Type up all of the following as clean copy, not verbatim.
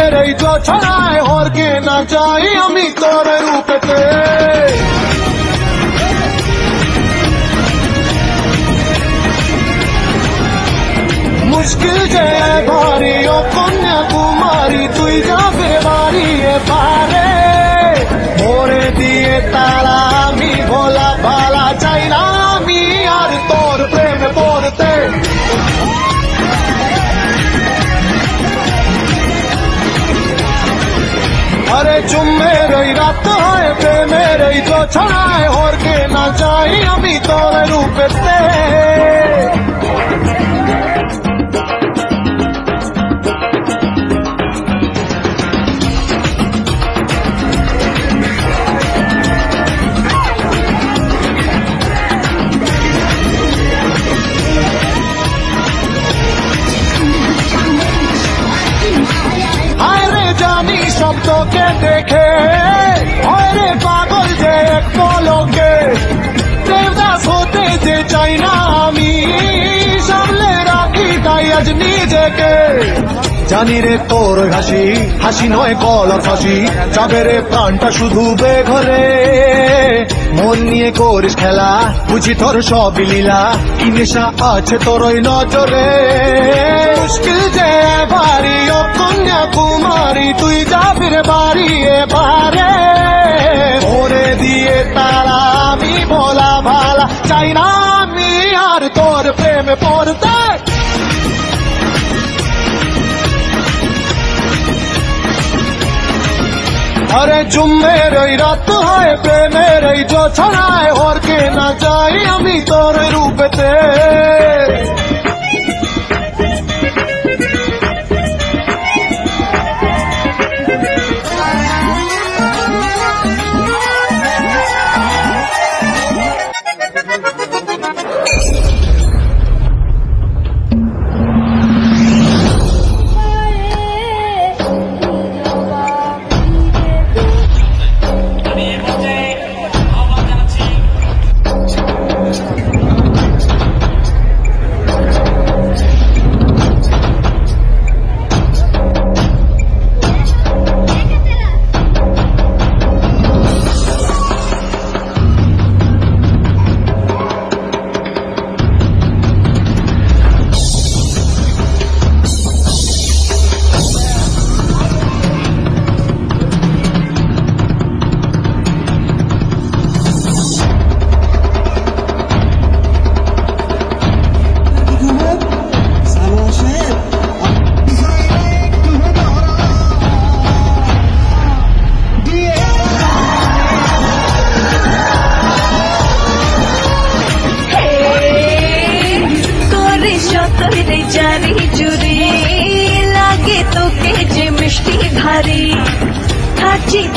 मेरे जो छड़ाए और के ना चाहे अमी तोरे रूपते मुश्किल जे भारी ओ कन्याकुमारी तुई जाबे बारी ए पारे मोरे दिए तारा मी भोला भाला चाइना मी यार तोर प्रेम पड़ते अरे चुम्मे रही रात है प्रेमे रही जो छड़ाए और के ना चाहे अमी तोरे रूपते शब्दों के देखे और पागल जे एक बोलोगे देवदास होते जे चाइना আমি সামলে রাখি তাই আজ নিজেকে জানি রে তোর হাসি হাসি নয় গলার ফাঁসি যাবে রে প্রাণটা শুধু বেঘরে মন নিয়ে করিস খেলা বুঝি তোর সবই লীলা কি নেশা আছে তোর ওই নজরে মুশকিল যে ভারী ও কন্যাকুমারী তুই যাবি রে বাড়ি এবারে ওরে দিয়ে তারা আমি ভোলা ভালা চাই না আমি আর তোর প্রেমে পড়তে अरे जुम्मे रही रात है प्रेमे रही जो छड़ाए और के ना जाए अमी तोरे रूपते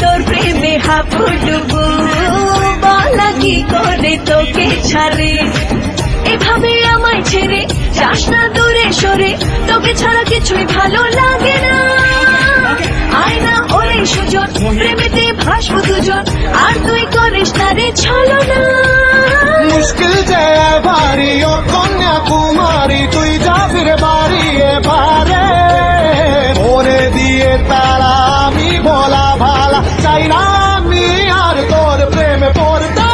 তোর প্রেমে হাবুডুবু বলা কি করে তোকে ছাড়ে এভাবে আমায় ছেড়ে যাস না দূরে সরে তোকে ছাড়া কিছুই ভালো লাগে না আয় না ওরে সুজন প্রেমেতে ভাসবো দুজন আর তুই করিস না রে ছলনা মুশকিল যে ভারী ও কন্যাকুমারী তুই যাবি রে বাড়ি এবারে ওরে দিয়ে তারা আমি ভোলা ভালা চাই না আমি আর তোর প্রেমে পড়তে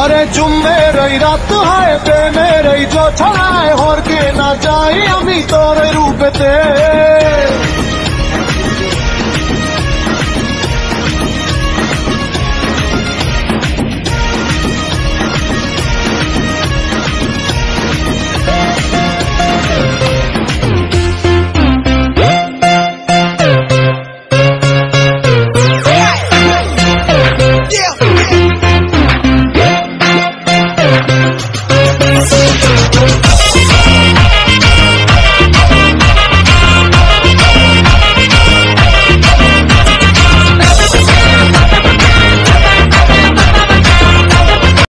अरे जुम्मे रही रात है प्रेमे रही जो छड़ाए और के ना जाए अमी तोरे रूपते Yeah.